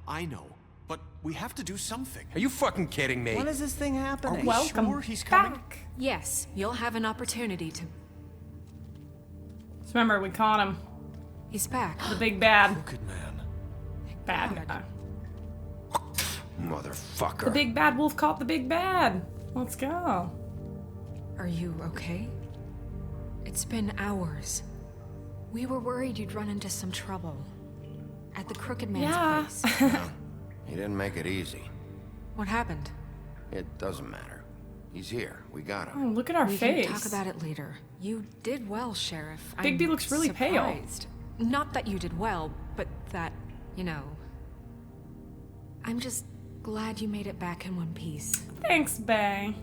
I know. But we have to do something. Are you fucking kidding me? When is this thing happening? Are we sure he's coming? Back. Yes, you'll have an opportunity to... Just remember, we caught him. He's back. The big bad. Crooked man. Bad guy. Motherfucker. The big bad wolf caught the big bad. Let's go. Are you okay? It's been hours. We were worried you'd run into some trouble. At the Crooked Man's place. No, he didn't make it easy. What happened? It doesn't matter. He's here. We got Oh, him. look at our We face. can talk about it later. You did well, Sheriff. Big B I'm looks really pale. surprised. Not that you did well, but that, you know... I'm just glad you made it back in one piece. Thanks, Bay.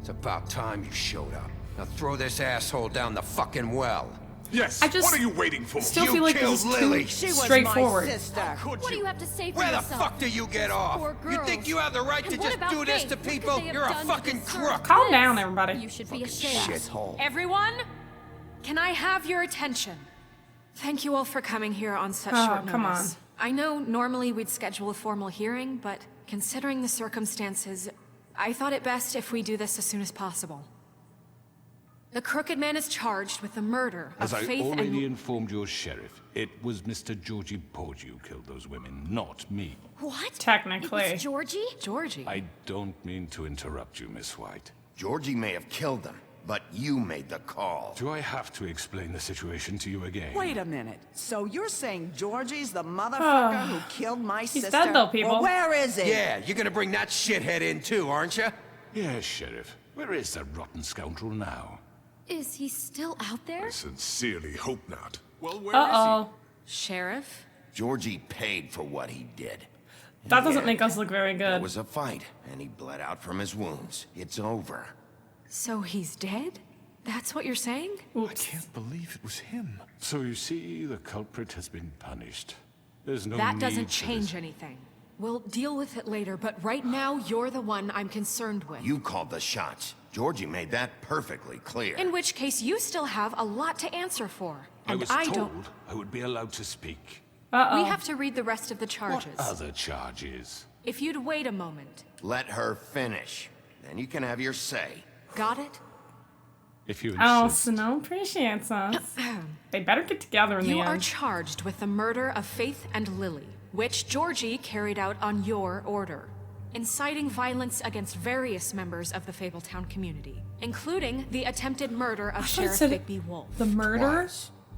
It's about time you showed up. Now throw this asshole down the fucking well. Yes. I just What are you waiting for? Still You feel like killed this is Lily. too She was straightforward. my sister. Could What do you? you have to say for Where the yourself? fuck do you get off? Poor You girls. think you have the right to And what just about do this Faith? to What could people? they have You're a done to fucking deserve crook. Calm this? down, everybody. You should be Fucking ashamed. shithole. Everyone, can I have your attention? Thank you all for coming here on such Oh, short notice. come on. I know normally we'd schedule a formal hearing, but considering the circumstances, I thought it best if we do this as soon as possible. The Crooked Man is charged with the murder of As I Faith already and... informed your sheriff, it was Mr. Georgie Porgy who killed those women, not me. What? Technically. It was Georgie? Georgie. I don't mean to interrupt you, Miss White. Georgie may have killed them, but you made the call. Do I have to explain the situation to you again? Wait a minute. So you're saying Georgie's the motherfucker who killed my sister? dead though, people. Well, where is he? Yeah, you're gonna bring that shithead in too, aren't you? Yes, Sheriff. Where is that rotten scoundrel now? Is he still out there? I sincerely hope not. Well, where is Uh-oh. Sheriff? Georgie paid for what he did. That doesn't Yeah, make us look very There good. was a fight, and he bled out from his wounds. It's over. So he's dead? That's what you're saying? he? I can't believe it was him. So you see, the culprit has been punished. There's no That need doesn't for this. change anything. We'll deal with it later, but right now, you're the one I'm concerned with. You called the shots. Georgie made that perfectly clear. In which case, you still have a lot to answer for. I And was I told don't... I would be allowed to speak. Uh-oh. We have to read the rest of the charges. What other charges? If you'd wait a moment. Let her finish. Then you can have your say. Got it? If you Oh, insist. Snow appreciates us. They better get together in You the are end. charged with the murder of Faith and Lily, which Georgie carried out on your order, inciting violence against various members of the Fabletown community, including the attempted murder of thought it Sheriff said Bigby Wolf, The murder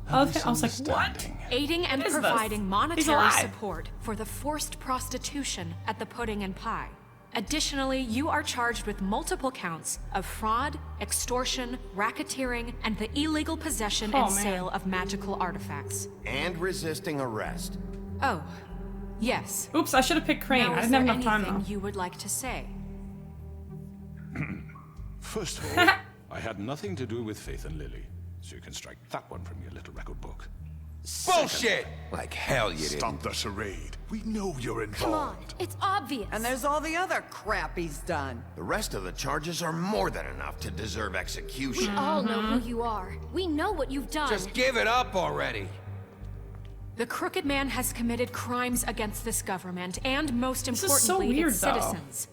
of him. I was like, what? Misunderstanding. aiding and What is this? providing He's monetary alive. support for the forced prostitution at the Pudding and Pie. Additionally, you are charged with multiple counts of fraud, extortion, racketeering, and the illegal possession Oh, and man. sale of magical artifacts. And resisting arrest. Oh, yes. Oops, I should have picked Crane. Now, I is didn't there have enough time anything though. you would like to say? First of all, I had nothing to do with Faith and Lily, so you can strike that one from your little record book. Bullshit! Like hell you Stop didn't. the charade. We know you're Come on. involved. It's obvious. And there's all the other crap he's done. The rest of the charges are more than enough to deserve We execution. all know who you are. We know what you've done. Just give it up already. The Crooked Man has committed crimes against this government and, most is so importantly, weird, its though. citizens.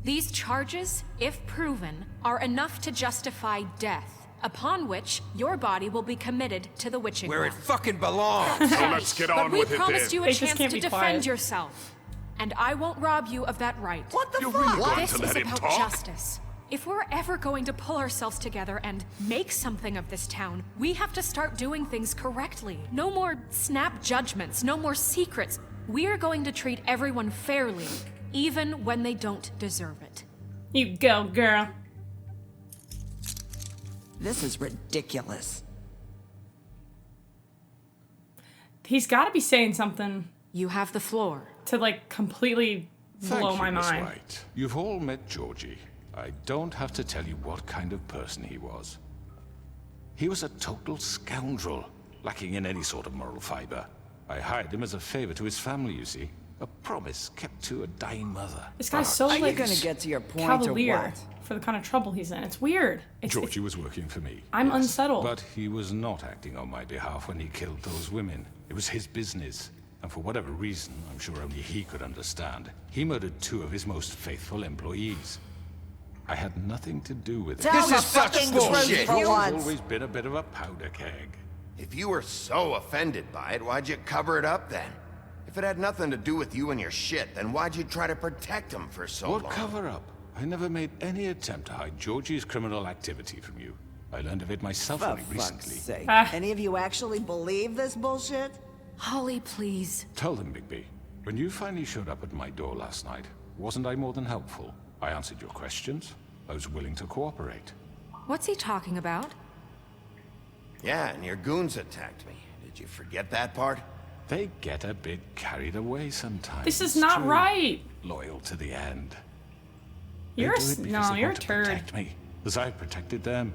These charges, if proven, are enough to justify death, upon which your body will be committed to the witching Where it ground. fucking belongs. So let's get But on we with it promised then. you a They just chance can't to be defend quiet. yourself, and I won't rob you of that right. What the You're fuck? really going This to is let him about talk? justice. If we're ever going to pull ourselves together and make something of this town, we have to start doing things correctly. No more snap judgments, no more secrets. We're going to treat everyone fairly, even when they don't deserve it. You go, girl. This is ridiculous. He's got to be saying something You have the floor. to like completely Thank blow you, my Miss mind. White. You've all met Georgie. I don't have to tell you what kind of person he was. He was a total scoundrel, lacking in any sort of moral fiber. I hired him as a favor to his family, you see. A promise kept to a dying mother. This guy's so Are you like gonna get to your point cavalier or what? for the kind of trouble he's in. It's weird. Georgie was working for me. I'm unsettled. But he was not acting on my behalf when he killed those women. It was his business. And for whatever reason, I'm sure only he could understand, he murdered 2 of his most faithful employees. I had nothing to do with it. Tell This the is such fucking bullshit. truth for He's once. always been a bit of a powder keg. If you were so offended by it, why'd you cover it up then? If it had nothing to do with you and your shit, then why'd you try to protect him for so long? What cover-up? I never made any attempt to hide Georgie's criminal activity from you. I learned of it myself For only fuck's recently. sake. Ah. Any of you actually believe this bullshit? Holly, please. Tell them, Bigby. When you finally showed up at my door last night, wasn't I more than helpful? I answered your questions. I was willing to cooperate. What's he talking about? Yeah, and your goons attacked me. Did you forget that part? They get a bit carried away sometimes. This is it's not true. right. Loyal to the end. You're They do a, it because no, they you're a want to turd. protect me, as I've protected them.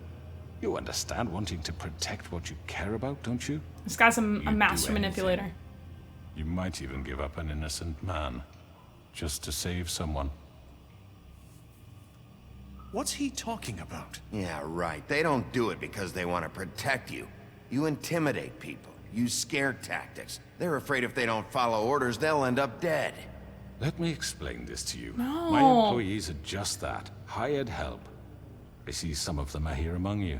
You understand wanting to protect what you care about, don't you? This guy's a do master anything. manipulator. You might even give up an innocent man, just to save someone. What's he talking about? Yeah, right. They don't do it because they want to protect you. You intimidate people. Use scare tactics. They're afraid if they don't follow orders, they'll end up dead. Let me explain this to you. No. My employees are just that, hired help. I see some of them are here among you.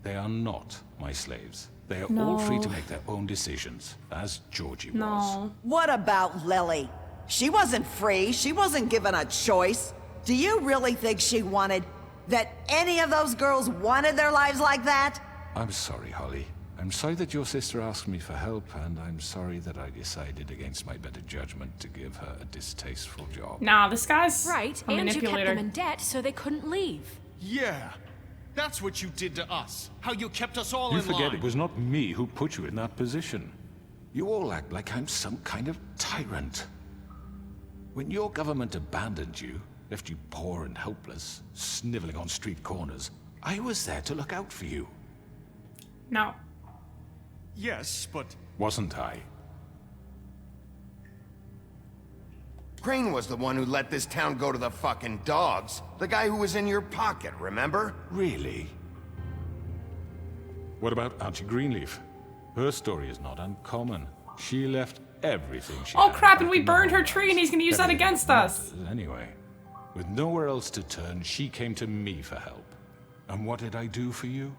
They are not my slaves. They are all free to No. make their own decisions, as Georgie was. No. What about Lily? She wasn't free. She wasn't given a choice. Do you really think she wanted that any of those girls wanted their lives like that? I'm sorry, Holly. I'm sorry that your sister asked me for help, and I'm sorry that I decided against my better judgment to give her a distasteful job. Nah, this guy's Right, a and you kept manipulator. them in debt so they couldn't leave. Yeah. That's what you did to us. How you kept us all You in forget line. it was not me who put you in that position. You all act like I'm some kind of tyrant. When your government abandoned you, left you poor and helpless, sniveling on street corners, I was there to look out for you. No. Yes, but Wasn't I? Crane was the one who let this town go to the fucking dogs. The guy who was in your pocket, remember? Really? What about Auntie Greenleaf? Her story is not uncommon. She left everything she Oh had crap, back and we in the burned her homes. tree and he's gonna use that Everything against us. matters Anyway, with nowhere else to turn, she came to me for help. And what did I do for you?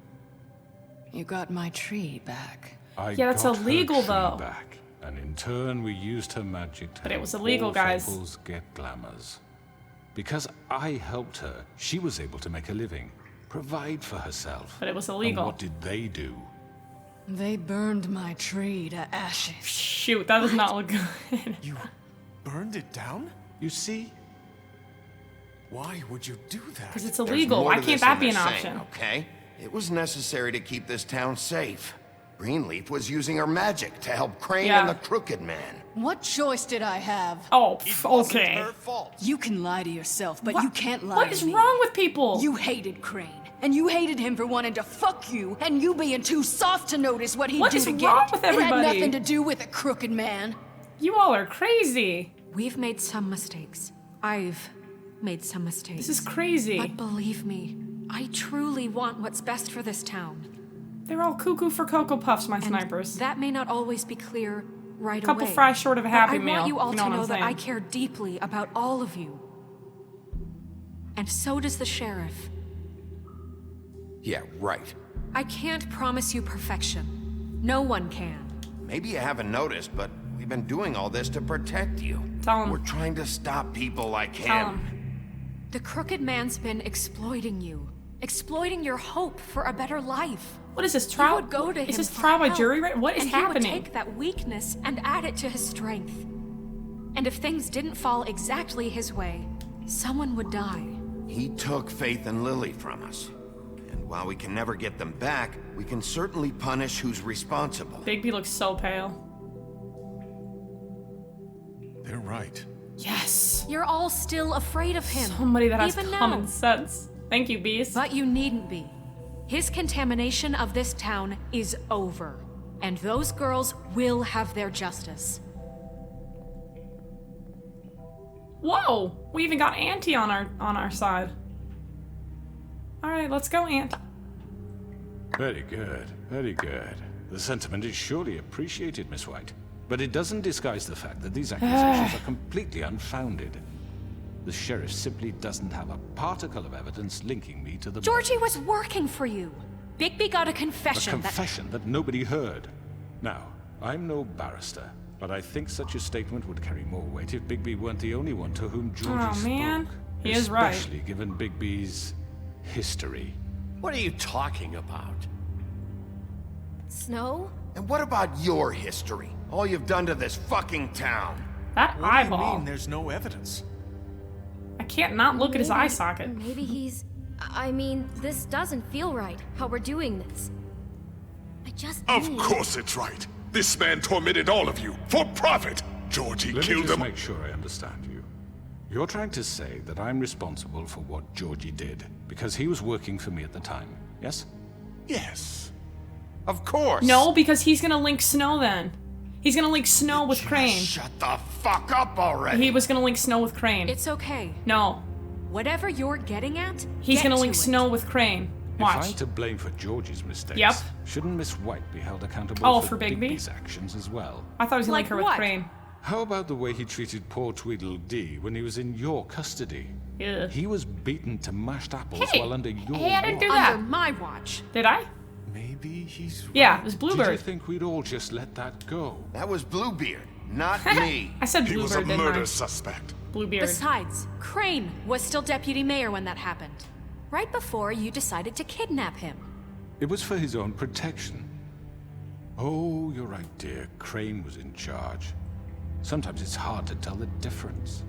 You got my tree back. I Yeah, that's got her illegal, tree though. back, and in turn we used her magic to But it help was illegal, all guys. fables get glamours. Because I helped her, she was able to make a living, provide for herself. But it was And illegal. what did they do? They burned my tree to ashes. Shoot, that does not look good. you burned it down? You see? Why would you do that? Because it's There's illegal. more Why to can't this that than be an they're option? saying, okay? It was necessary to keep this town safe. Greenleaf was using her magic to help Crane Yeah. and the Crooked Man. What choice did I have? Oh, It pff, wasn't okay. her fault. You can lie to yourself, but What- you can't lie What to is me. wrong with people? You hated Crane, and you hated him for wanting to fuck you, and you being too soft to notice what he'd What do is to get wrong it. with It had everybody? nothing to do with a crooked man. You all are crazy. We've made some mistakes. I've made some mistakes. This is crazy. But believe me, I truly want what's best for this town. They're all cuckoo for Cocoa Puffs, my And snipers. that may not always be clear right Couple away. fries short of a But Happy I Meal, want you all you know to what know I'm that I saying. care deeply about all of you. And so does the sheriff. Yeah, right. I can't promise you perfection. No one can. Maybe you haven't noticed, but we've been doing all this to protect you. Tell him. We're trying to stop people like Tell him. him. The crooked man's been exploiting you. Exploiting your hope for a better life. What is this, He trial? would go to Is him this for trial by help, jury? What is and happening? He would take that weakness and add it to his strength. And if things didn't fall exactly his way, someone would die. He took Faith and Lily from us. And while we can never get them back, we can certainly punish who's responsible. Bigby looks so pale. They're right. Yes. You're all still afraid of him. Somebody that has even common now. sense. Thank you, Beast. But you needn't be. His contamination of this town is over. And those girls will have their justice. Whoa! We even got Auntie on our side. Alright, let's go, Aunt. Very good, very good. The sentiment is surely appreciated, Miss White. But it doesn't disguise the fact that these accusations are completely unfounded. The sheriff simply doesn't have a particle of evidence linking me to the Georgie murders. was working for you. Bigby got a A confession confession that nobody heard. Now, I'm no barrister, but I think such a statement would carry more weight if Bigby weren't the only one to whom Georgie spoke. Man. He is right. Especially given Bigby's history. What are you talking about? Snow? And what about your history? All you've done to this fucking town. That What do you eyeball. mean there's no evidence? I can't not look at his eye socket. Maybe he's... I mean, this doesn't feel right, how we're doing this. I just Of need... course it's right. This man tormented all of you for profit. Georgie Let me killed just him. make sure I understand you. You're trying to say that I'm responsible for what Georgie did because he was working for me at the time, yes? Yes. Of course. No, because he's gonna link Snow then. He's gonna link Snow with Crane. Shut the fuck up already. He was gonna link Snow with Crane. It's okay. No. Whatever you're getting at, He's get gonna to link it. Snow with Crane. If I'm Watch. to blame for Georgie's mistakes, Yep. shouldn't Miss White be held accountable Oh, for for Bigby? Bigby's actions as well? I thought he was gonna Like link her with what? Crane. How about the way he treated poor Tweedledee when he was in your custody? Yeah. He was beaten to mashed apples Hey, while under your I didn't do watch. that. Under my watch. Did I? Maybe he's right. Yeah, it was Did you Bluebird. think we'd all just let that go? That was Bluebeard, not me. I said He was a Bluebird, didn't murder I? suspect. Bluebeard. Besides, Crane was still deputy mayor when that happened. Right before you decided to kidnap him. It was for his own protection. Oh, you're right, dear. Crane was in charge. Sometimes it's hard to tell the difference.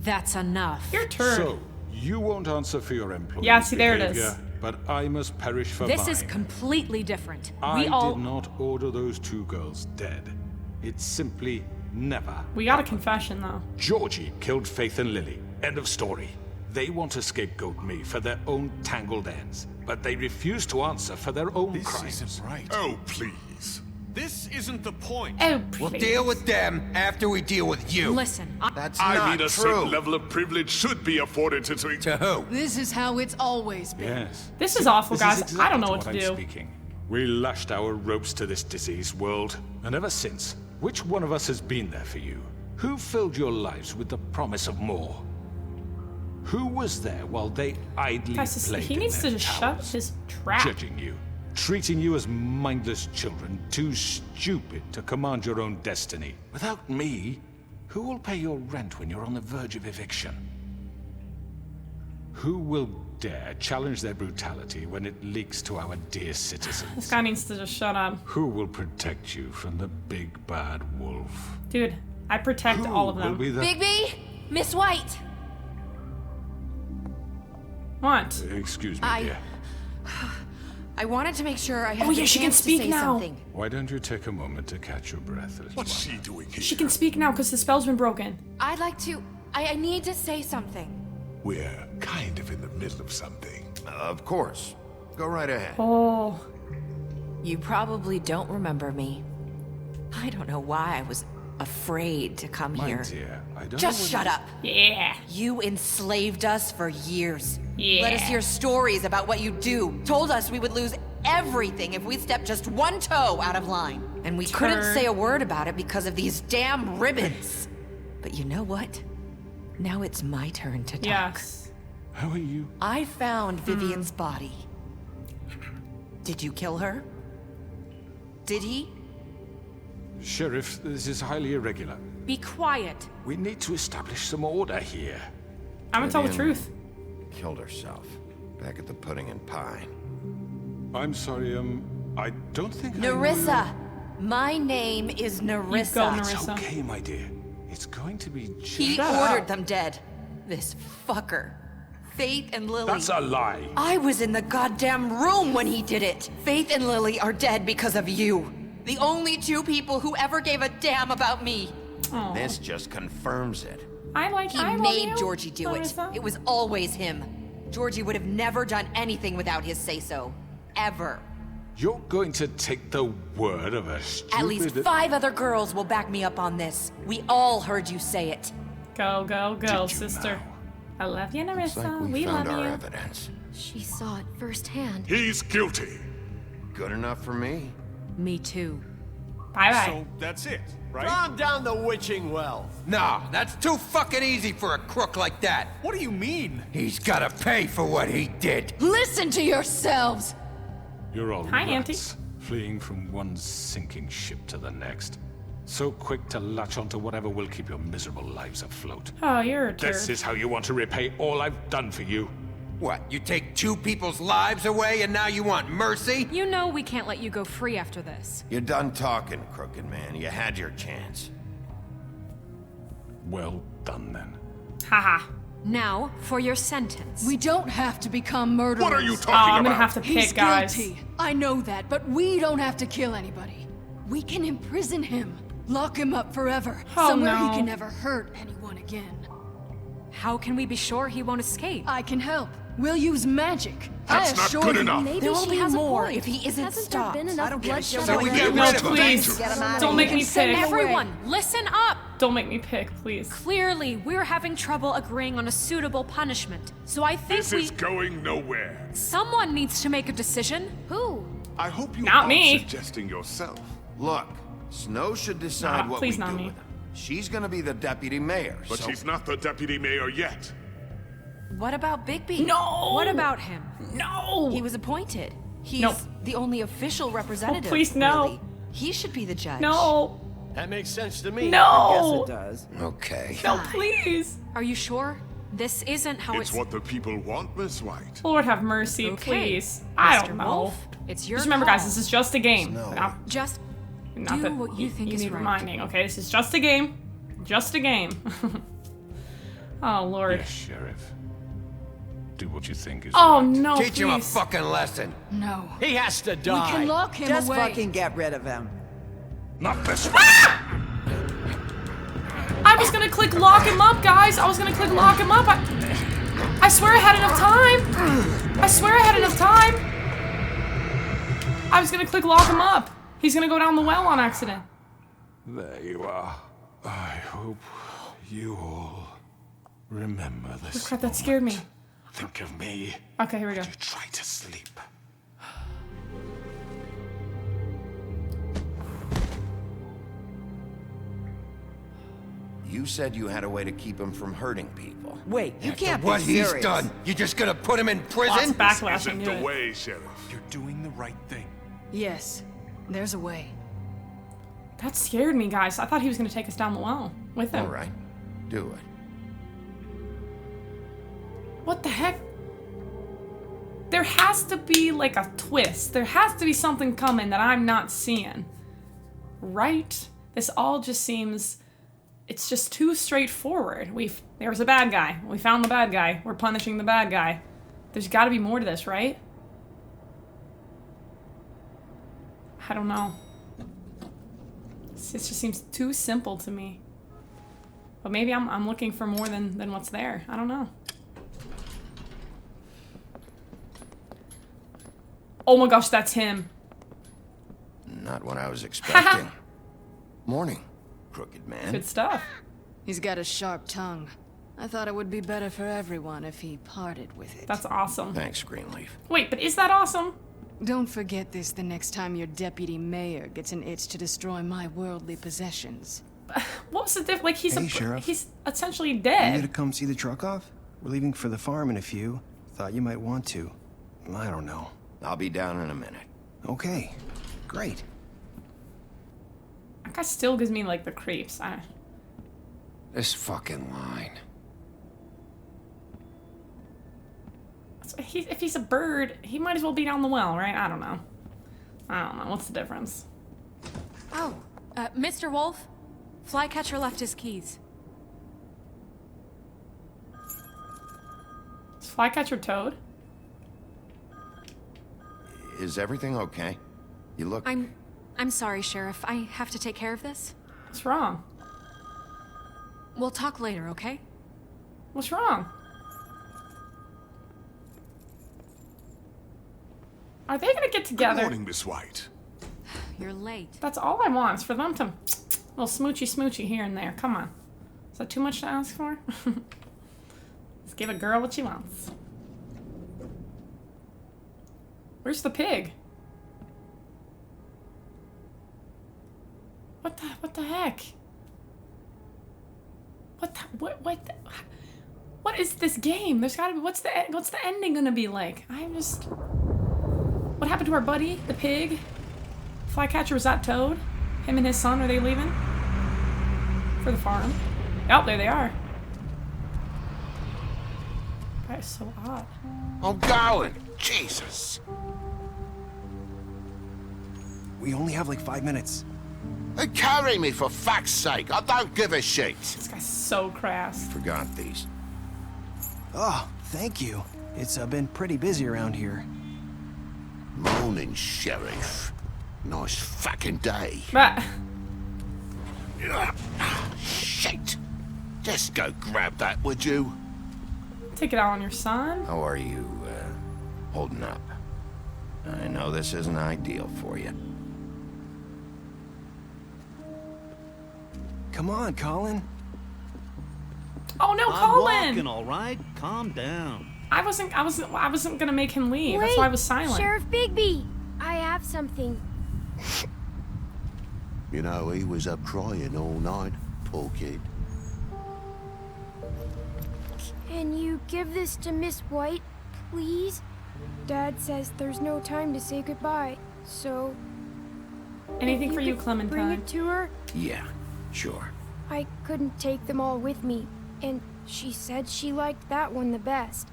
That's enough. Your turn. So, you won't answer for your employee's Yeah, see, there it is. behavior, but I must perish for This mine. is completely different. I We all... did not order those two girls dead. It's simply never. We got a confession though. Georgie killed Faith and Lily. End of story. They want to scapegoat me for their own tangled ends, but they refuse to answer for their own This crimes. isn't right. Oh, please. This isn't the point. Oh, We'll please. deal with them after we deal with you. Listen, That's I not mean, a true. certain level of privilege should be afforded to... To who? This is how it's always been. Yes. This is awful, This guys. is exactly I don't know what to I'm do. Speaking. We lashed our ropes to this diseased world, and ever since, which one of us has been there for you? Who filled your lives with the promise of more? Who was there while they idly Guys, played he in needs their to just towers, shut his trap. judging you, treating you as mindless children, too stupid to command your own destiny? Without me, who will pay your rent when you're on the verge of eviction? Who will dare challenge their brutality when it leaks to our dear This citizens? guy needs to just shut up. Who will protect you from the big bad wolf? Dude, I protect Who all of will them. be the... Bigby? Miss White? What? Excuse me, I- dear. I wanted to make sure I had Oh, the yeah, she can chance speak to say now. something. Why don't you take a moment to catch your breath, little What's one? she doing here? She can speak now because the spell's been broken. I'd like to... I need to say something. We're kind of in the middle of something. Of course. Go right ahead. Oh, You probably don't remember me. I don't know why I was afraid to come My here. dear, I don't Just know shut up. yeah. You enslaved us for years. Yeah. Let us hear stories about what you do. Told us we would lose everything if we stepped just one toe out of line. And we couldn't Turd. say a word about it because of these damn ribbons. But you know what? Now it's my turn to talk. Yes. How are you? I found Vivian's body. Did you kill her? Did he? Sheriff, this is highly irregular. be quiet. We need to establish some order here. I'm gonna tell the Vivian truth. Killed herself. Back at the Pudding and Pine. I'm sorry, I don't think I Narissa. My name is Narissa. go, It's Narissa. okay, my dear. It's going to be He Shut up. ordered them dead. This fucker. Faith and Lily. That's a lie. I was in the goddamn room when he did it. Faith and Lily are dead because of you. The only two people who ever gave a damn about me. Aw. This just confirms it. I like. He I love made you, Georgie do it. Marissa. It was always him. Georgie would have never done anything without his say-so. Ever. You're going to take the word of a stupid... At least 5 other girls will back me up on this. We all heard you say it. Go, go, go, Did you sister. now? I love you, Looks Narissa. like we found love our you. evidence. She saw it firsthand. He's guilty. Good enough for me. Me too. Bye-bye. So that's it, right? Calm down the witching well. Nah, that's too fucking easy for a crook like that. What do you mean? He's gotta pay for what he did. Listen to yourselves! You're all Hi, Auntie. rats, fleeing from one sinking ship to the next. So quick to latch onto whatever will keep your miserable lives afloat. Oh, you're a turd. This is how you want to repay all I've done for you. What, you take 2 people's lives away and now you want mercy? You know we can't let you go free after this. You're done talking, crooked man. You had your chance. Well done, then. Haha. Now, for your sentence. We don't have to become murderers. What are you Oh, talking I'm about? gonna have to pick, He's guys. guilty. I know that, but we don't have to kill anybody. We can imprison him. Lock him up forever. Oh, somewhere no. he can never hurt anyone again. How can we be sure he won't escape? I can help. We'll use magic. That's I not assure good you. enough. Maybe There will she be has more a point. if he isn't Hasn't stopped. there been enough bloodshed So we already? get No, rid of him. please. Get him out of Don't make here. me pick. Everyone, listen up! Don't make me pick, please. Clearly, we're having trouble agreeing on a suitable punishment. So I think This is going nowhere. someone needs to make a decision. Who? I hope you Not aren't me. suggesting yourself. Look, Snow should decide Nah, what please we not do me. with him. She's gonna be the deputy mayor, But so... she's not the deputy mayor yet. What about Bigby? No! What about him? No! He was appointed. He's Nope. the only official representative. please, no. Really. He should be the judge. No! That makes sense to me. No! Yes, it does. Okay. No, please! Are you sure? This isn't how It's what the people want, Miss White. Lord have mercy, Okay. please. I Mr. don't know. Wolf, it's your Just remember, call. guys, this is just a game. No. Just Not do that what you think is need right. reminding. Okay, this is just a game. Just a game. Oh, Lord. Yes, Sheriff. Do what you think is Oh, right. no, Teach him a please. fucking lesson. No. He has to We die. can lock him Just away. fucking get rid of him. Not this one! I was gonna click lock him up, guys. I was gonna click lock him up. I swear I had enough time. I swear I had enough time. I was gonna click lock him up. He's gonna go down the well on accident. There you are. I hope you all remember this. Crap, that scared me. moment. Think of me. Okay, here we go. You try to sleep. You said you had a way to keep him from hurting people. Wait, you can't What be serious. he's done, you just gonna put him in Lots prison? of backlash. I Isn't knew the it. way, Sheriff. You're doing the right thing. Yes. There's a way. That scared me, guys. I thought he was gonna take us down the well with him. All right, do it. What the heck? There has to be like a twist. There has to be something coming that I'm not seeing. Right? This all just seems... It's just too straightforward. There was a bad guy. We found the bad guy. We're punishing the bad guy. There's got to be more to this, right? I don't know. It just seems too simple to me. But maybe I'm looking for more than what's there. I don't know. Oh my gosh, that's him. Not what I was expecting. Morning, crooked man. Good stuff. He's got a sharp tongue. I thought it would be better for everyone if he parted with it. That's awesome. Thanks, Greenleaf. Wait, but is that awesome? Don't forget this the next time your deputy mayor gets an itch to destroy my worldly possessions. What was the diff? Like he's Hey, Sheriff. he's essentially You need to dead. come see the truck off? We're leaving for the farm in a few. Thought you might want to. I don't know. I'll be down in a minute. Okay, great. That guy still gives me like the creeps. This fucking line. If he's a bird, he might as well be down the well, right? I don't know. What's the difference? Oh, Mr. Wolf, Flycatcher left his keys. Is Flycatcher Toad? Is everything okay? You look... I'm sorry, Sheriff. I have to take care of this. What's wrong? We'll talk later, okay? What's wrong? Are they gonna get together? Good morning, Miss White. You're late. That's all I want is for them to little smoochy here and there. Come on. Is that too much to ask for? Let's give a girl what she wants. Where's the pig? What the heck? What is this game? There's gotta be, what's the ending gonna be like? I'm just, what happened to our buddy, the pig? Flycatcher, was that Toad? Him and his son, are they leaving? For the farm? Oh, there they are. That is so odd. I'm going. Jesus. We only have like 5 minutes. Hey, carry me for fuck's sake. I don't give a shit. This guy's so crass. Forgot these. Oh, thank you. It's been pretty busy around here. Morning, Sheriff. Nice fucking day. But Shit. Just go grab that, would you? take it out on your son. How are you, holding up? I know this isn't ideal for you. Come on, Colin. Oh no, I'm Colin! walking, all right. Calm down. I wasn't gonna make him leave. Wait, That's why I was silent. Sheriff Bigby, I have something. You know, he was up crying all night. Poor kid. Can you give this to Miss White, please? Dad says there's no time to say goodbye, so... Anything if for you, could Clementine. Bring it to her? Yeah, sure. I couldn't take them all with me, and she said she liked that one the best.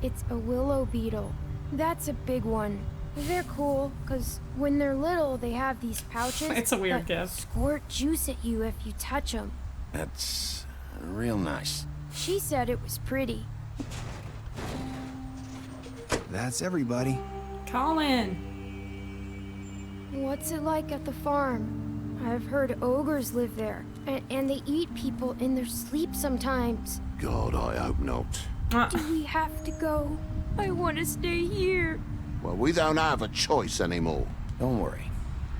It's a willow beetle. That's a big one. They're cool, because when they're little, they have these pouches It's a weird that gift. squirt juice at you if you touch them. That's real nice. She said it was pretty. That's everybody. Colin. What's it like at the farm? I've heard ogres live there, and they eat people in their sleep sometimes. God, I hope not. Do we have to go? I want to stay here. Well, we don't have a choice anymore. Don't worry.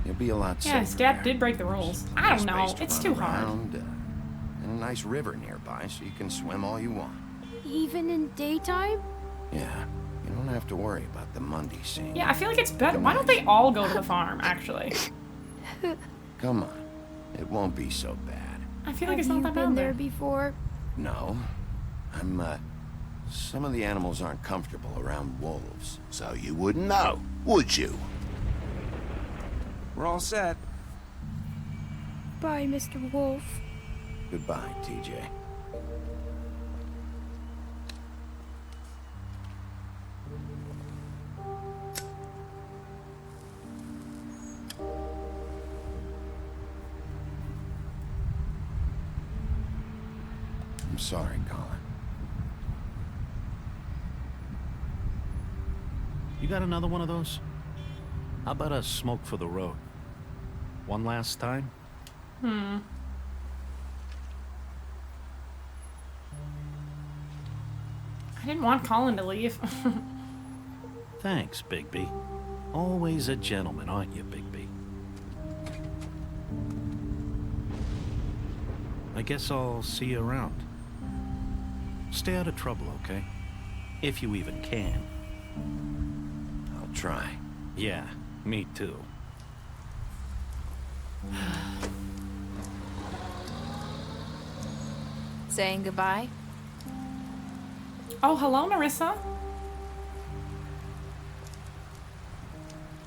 You'll be a lot safer. Yeah, his dad there. did break the rules. I don't know. Space to It's run too hard. around, and a nice river nearby, so you can swim all you want. Even in daytime? Yeah, you don't have to worry about the Monday scene. Yeah, I feel like it's better. Why don't they all go to the farm, actually? Come on. It won't be so bad. I feel like it's Have not you that bad been there there. before? No. Some of the animals aren't comfortable around wolves. So you wouldn't know, would you? We're all set. Bye, Mr. Wolf. Goodbye, TJ. I'm sorry, Colin. You got another one of those? How about a smoke for the road? One last time? I didn't want Colin to leave. Thanks, Bigby. Always a gentleman, aren't you, Bigby? I guess I'll see you around. Stay out of trouble, okay? If you even can. I'll try. Yeah, me too. Saying goodbye? Oh, hello, Marissa.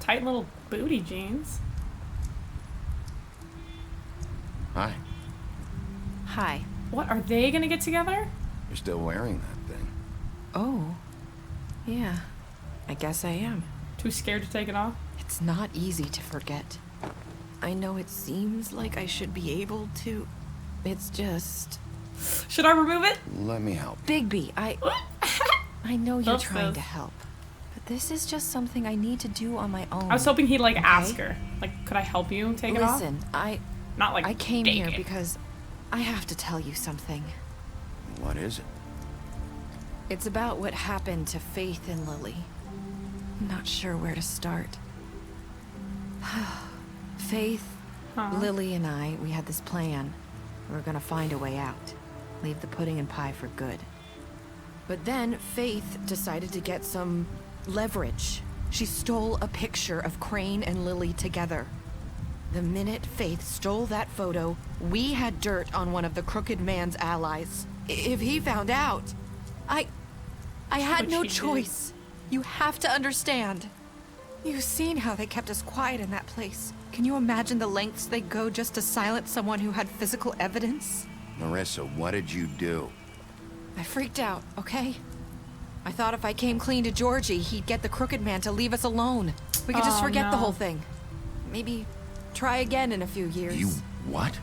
Tight little booty jeans. Hi. Hi. What, are they gonna get together? You're still wearing that thing. Oh. Yeah. I guess I am. Too scared to take it off? It's not easy to forget. I know it seems like I should be able to. It's just... Should I remove it? Let me help. Bigby, I know you're Oops, trying sis. to help. But this is just something I need to do on my own. I was hoping he'd, like, okay? ask her. Like, could I help you take it off? Listen, Not like, I came take here it. because I have to tell you something. What is it? It's about what happened to Faith and Lily. I'm not sure where to start. Faith, Lily, and I, we had this plan. We were gonna find a way out. Leave the pudding and pie for good. But then Faith decided to get some leverage. She stole a picture of Crane and Lily together. The minute Faith stole that photo, we had dirt on one of the Crooked Man's allies. If he found out, I had no choice. You have to understand. You've seen how they kept us quiet in that place. Can you imagine the lengths they'd go just to silence someone who had physical evidence? Marissa, what did you do? I freaked out, okay? I thought if I came clean to Georgie, he'd get the Crooked Man to leave us alone. We could just forget the whole thing. Maybe try again in a few years. You what?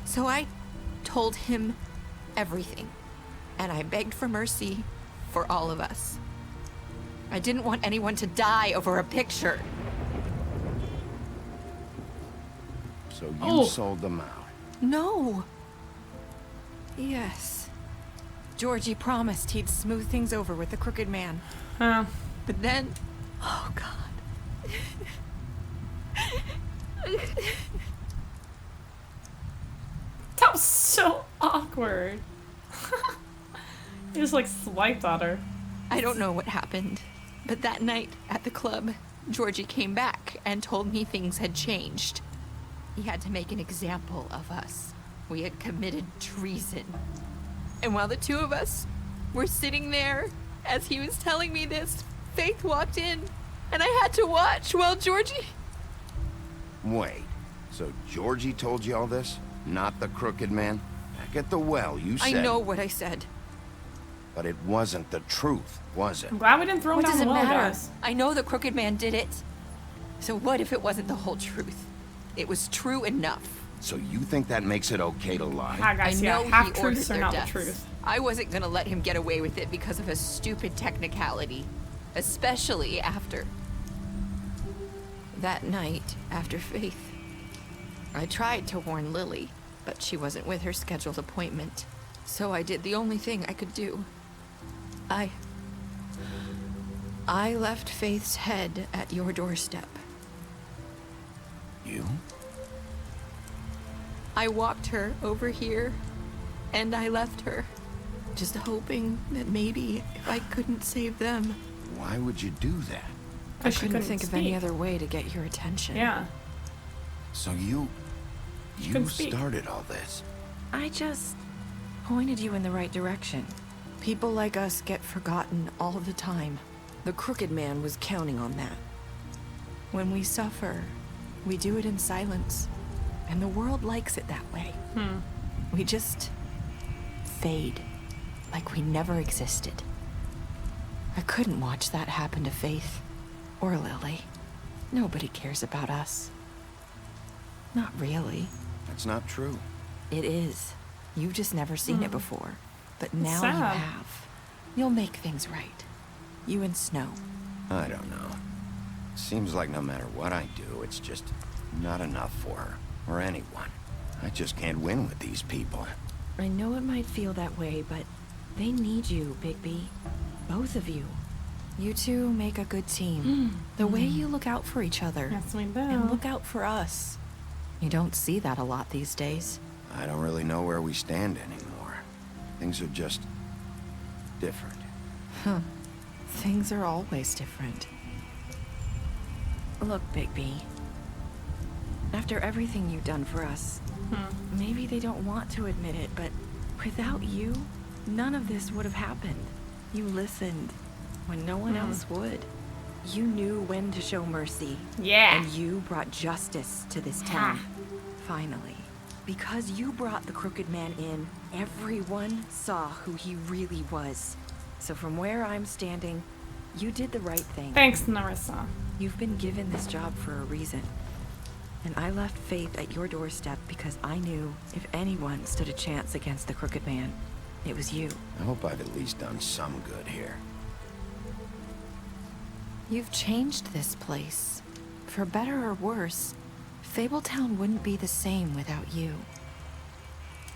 So I told him everything. And I begged for mercy for all of us. I didn't want anyone to die over a picture. So you sold them out? No. Yes. Georgie promised he'd smooth things over with the Crooked Man. But then... Oh, God. That was so awkward. He just like swiped at her. I don't know what happened, but that night at the club, Georgie came back and told me things had changed. He had to make an example of us. We had committed treason. And while the two of us were sitting there, as he was telling me this, Faith walked in, and I had to watch while Georgie... Wait, so Georgie told you all this? Not the Crooked Man? Back at the well, you said... I know what I said. But it wasn't the truth, was it? I'm glad we didn't throw him down the well, guys. I know the Crooked Man did it. So what if it wasn't the whole truth? It was true enough. So you think that makes it okay to lie? Guys, I know half he ordered truths are their not deaths. the truth. I wasn't gonna let him get away with it because of a stupid technicality. Especially after... That night, after Faith, I tried to warn Lily, but she wasn't with her scheduled appointment. So I did the only thing I could do. I left Faith's head at your doorstep. You? I walked her over here, and I left her, just hoping that maybe if I couldn't save them... Why would you do that? I couldn't think of any other way to get your attention. Yeah. So you started all this? I just pointed you in the right direction. People like us get forgotten all the time. The Crooked Man was counting on that. When we suffer, we do it in silence. And the world likes it that way. We just fade, like we never existed. I couldn't watch that happen to Faith or Lily. Nobody cares about us. Not really. That's not true. It is. You've just never seen it before. But now sad. you have. You'll make things right. You and Snow. I don't know. Seems like no matter what I do, it's just not enough for her. Or anyone. I just can't win with these people. I know it might feel that way, but they need you, Bigby. Both of you. You two make a good team. The way you look out for each other. Yes, we do. And look out for us. You don't see that a lot these days. I don't really know where we stand anymore. Things are just... different. Things are always different. Look, Bigby. After everything you've done for us, maybe they don't want to admit it, but without you, none of this would have happened. You listened when no one else would. You knew when to show mercy. Yeah. And you brought justice to this town. Finally. Because you brought the Crooked Man in, everyone saw who he really was. So from where I'm standing, you did the right thing. Thanks, Narissa. You've been given this job for a reason. And I left Faith at your doorstep because I knew if anyone stood a chance against the Crooked Man, it was you. I hope I've at least done some good here. You've changed this place. For better or worse, Fabletown wouldn't be the same without you.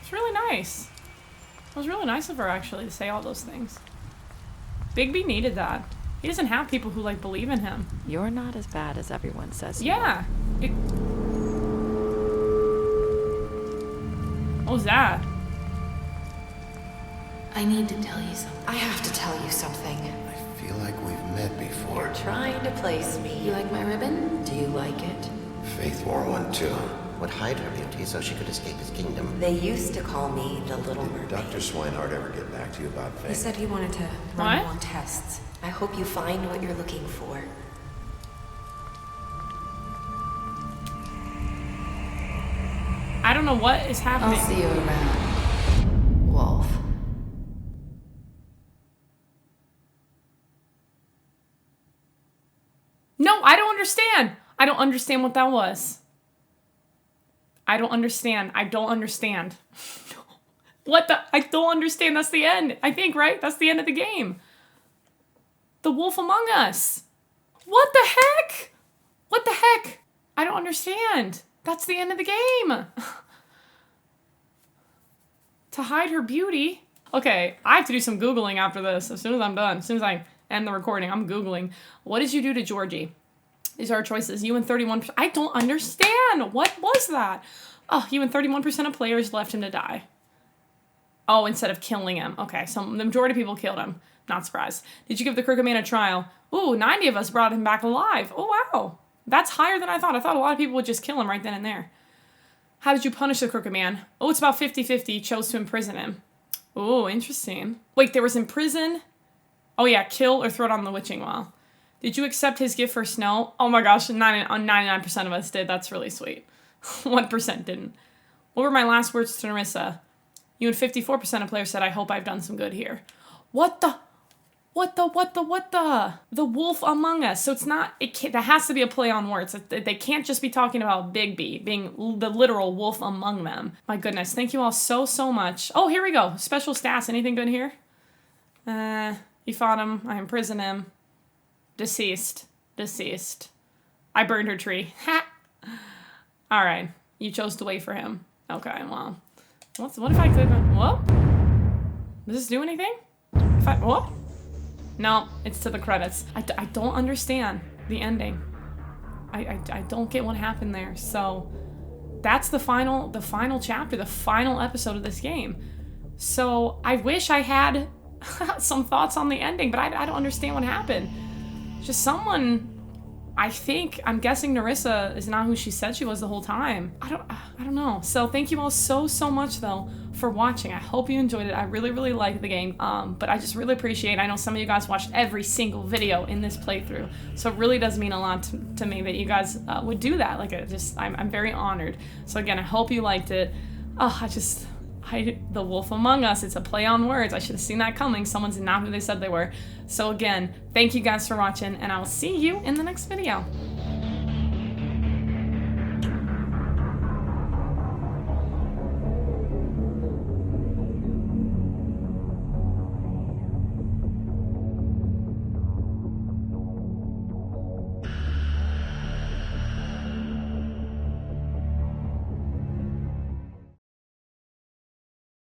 It's really nice. It was really nice of her, actually, to say all those things. Bigby needed that. He doesn't have people who, like, believe in him. You're not as bad as everyone says. Yeah. What was that? I need to tell you something. I have to tell you something. I feel like we've met before. You're trying to place me. You like my ribbon? Do you like it? Faith wore one too. Would hide her beauty so she could escape his kingdom. They used to call me the Little Mermaid. Dr. Swinehart ever get back to you about Faith? He said he wanted to run more tests. I hope you find what you're looking for. I don't know what is happening. I'll see you around, Wolf. No, I don't understand. I don't understand what that was. I don't understand. I don't understand. What the? I don't understand. That's the end. I think, right? That's the end of the game. The Wolf Among Us. What the heck? What the heck? I don't understand. That's the end of the game. To hide her beauty. Okay, I have to do some Googling after this. As soon as I'm done, as soon as I end the recording, I'm Googling. What did you do to Georgie? These are our choices. You and 31%. I don't understand. What was that? Oh, you and 31% of players left him to die. Oh, instead of killing him. Okay, so the majority of people killed him. Not surprised. Did you give the Crooked Man a trial? Ooh, 90 of us brought him back alive. Oh, wow. That's higher than I thought. I thought a lot of people would just kill him right then and there. How did you punish the Crooked Man? Oh, it's about 50-50. Chose to imprison him. Oh, interesting. Wait, there was imprison? Oh, yeah, kill or throw it on the witching well. Did you accept his gift for Snow? Oh my gosh, 99% of us did. That's really sweet. 1% didn't. What were my last words to Narissa? You and 54% of players said, I hope I've done some good here. What the? The Wolf Among Us. So it's not, that has to be a play on words. They can't just be talking about Big B being the literal wolf among them. My goodness, thank you all so much. Oh, here we go. Special stats. Anything good here? You fought him. I imprisoned him. Deceased. I burned her tree. Ha! Alright. You chose to wait for him. Okay, well. What if I could... Whoa? Does this do anything? Whoa? No, it's to the credits. I don't understand the ending. I don't get what happened there. So, that's the final chapter, the final episode of this game. So, I wish I had some thoughts on the ending, but I don't understand what happened. Just someone, I'm guessing Narissa is not who she said she was the whole time. I don't know. So thank you all so much though for watching. I hope you enjoyed it. I really liked the game. But I just really appreciate, I know some of you guys watched every single video in this playthrough. So it really does mean a lot to me that you guys would do that. Like I'm very honored. So again, I hope you liked it. The Wolf Among Us, it's a play on words. I should have seen that coming. Someone's not who they said they were. So again, thank you guys for watching, and I will see you in the next video.